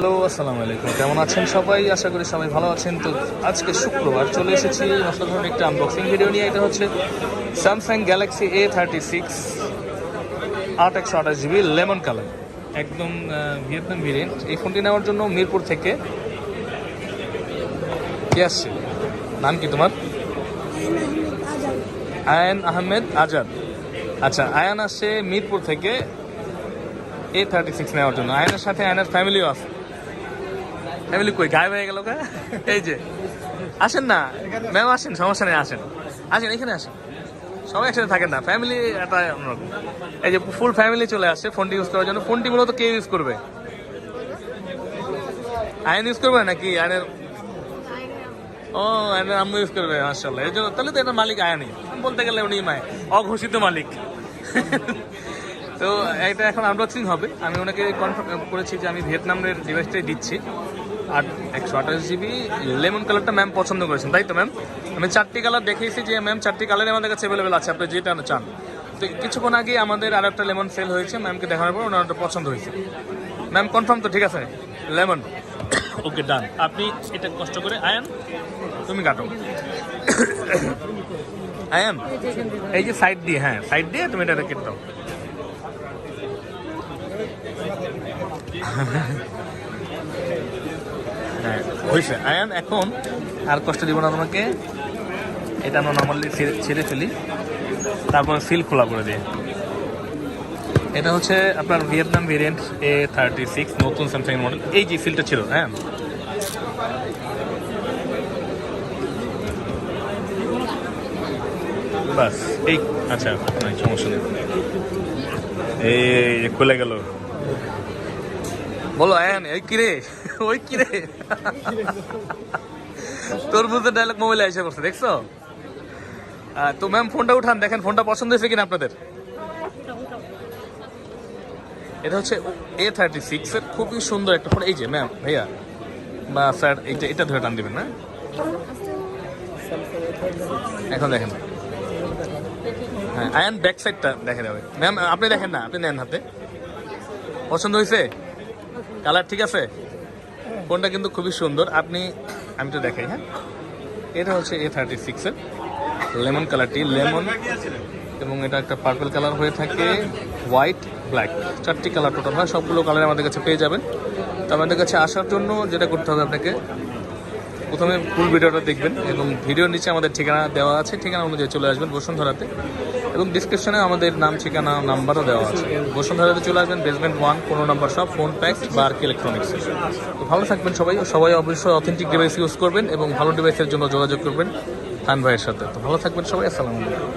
Hello, আসসালামু আলাইকুম। কেমন আছেন সবাই? আশা করি সবাই ভালো আছেন। তো আজকে শুক্রবার চলে এসেছি অসাধারণ একটা আনবক্সিং ভিডিও নিয়ে। এটা হচ্ছে Samsung Galaxy A36 8/128 GB lemon colour, একদম ভিয়েতনাম ভেরিয়েন্ট। এই ফোনটি নেওয়ার জন্য মিরপুর থেকে কে আসছে? নাম কি তোমার? আয়ান আহমেদ আজাদ। আচ্ছা, আয়ান আসছে মিরপুর থেকে A36 নেওয়ার জন্য। আয়নের সাথে আয়নের ফ্যামিলিও আছে। ফ্যামিলি কই গায়েব হয়ে গেল? এই যে আসেন না ম্যাম, আসেন, সমস্যা নেই, আসেন আসেন, এখানে আসেন। সবাই একসাথে থাকেন না, ফ্যামিলি একটা অন্যরকম। এই যে ফুল ফ্যামিলি চলে আসছে ফোনটি ইউজ করার জন্য। ফোনটি মূলত কে ইউজ করবে? আয়ন ইউজ করবে নাকি আয়নের? ও, আয়নের আম্মু ইউজ করবে, মাশাআল্লাহ। এই জন্য তাহলে তো এটার মালিক আয়ানই বলতে গেলে, উনি মায় অঘোষিত মালিক। তো এটা এখন আনবক্সিং হবে। আমি ওনাকে কনফার্ম করেছি যে আমি ভিয়েতনামের ডিভাইসটাই দিচ্ছি। আর 128 GB লেমন কালারটা ম্যাম পছন্দ করেছেন, তাই তো ম্যাম? আমি 4টি কালার দেখিয়েছি যে ম্যাম 4টি কালারই আমাদের কাছে অ্যাভেলেবেল আছে, আপনি যেটা চান। তো কিছুক্ষণ আগে আমাদের আর একটা লেমন সেল হয়েছে, ম্যামকে দেখানোর পর ওনার পছন্দ হয়েছে। ম্যাম কনফার্ম তো? ঠিক আছে, লেমন। ওকে, ডান। আপনি এটা কষ্ট করে আয়ান তুমি কাটো। আয়ান এই যে সাইড দিয়ে, হ্যাঁ সাইড দিয়ে তুমি এটা কেটে দাও। হ্যাঁ হয়েছে আয়ান, এখন আর কষ্ট দিব না তোমাকে। এটা আমরা নর্মালি ছেড়ে ফেলি, তারপর সিল খোলা করে দিই। এটা হচ্ছে আপনার ভিয়েতনাম ভেরিয়েন্ট A36 নতুন স্যামসাং মডেল। এই যে সিলটা ছিল, হ্যাঁ বাস এই। আচ্ছা, সমস্যা নেই। এই খুলে গেল। বলো আয়ান, এই কিরে, ওই কিরে, তোর বুঝতে ডায়লগ মোবাইলে এসে পড়ছে, দেখছো? তো ম্যাম ফোনটা উঠান, দেখেন ফোনটা পছন্দ হয়েছে কিনা আপনাদের। এটা হচ্ছে A36 এর খুবই সুন্দর একটা ফোন। এই যে ম্যাম, ভাইয়া বা স্যার, এটা ধরে টান দিবেন না। এখন দেখেন, হ্যাঁ আয়ান ব্যাক সাইডটা দেখে যাবে। ম্যাম আপনি দেখেন না, আপনি নেন হাতে। পছন্দ হয়েছে? কালার ঠিক আছে? ফোনটা কিন্তু খুবই সুন্দর। আমি তো দেখাই, হ্যাঁ এটা হচ্ছে A36 এর লেমন কালারটি, লেমন এবং এটা একটা পার্পল কালার হয়ে থাকে, হোয়াইট, ব্ল্যাক, 4টি কালার টোটাল হয়। সবগুলো কালার আমাদের কাছে পেয়ে যাবেন। তো আমাদের কাছে আসার জন্য যেটা করতে হবে, আপনাকে প্রথমে ফুল ভিডিওটা দেখবেন এবং ভিডিওর নিচে আমাদের ঠিকানা দেওয়া আছে, ঠিকানা অনুযায়ী চলে আসবেন বসুন্ধরাতে। এবং ডিসক্রিপশনে আমাদের নাম, ঠিকানা, নাম্বারও দেওয়া আছে। বসুন্ধরাতে চলে আসবেন, বেসমেন্ট 1, 15 নম্বর শপ, ফোন প্যাক্স বা আর কি ইলেকট্রনিক্স। তো ভালো থাকবেন সবাই অবশ্যই অথেন্টিক ডিভাইস ইউজ করবেন এবং ভালো ডিভাইসের জন্য যোগাযোগ করবেন খান ভাইয়ের সাথে। তো ভালো থাকবেন সবাই, আসসালামু আলাইকুম।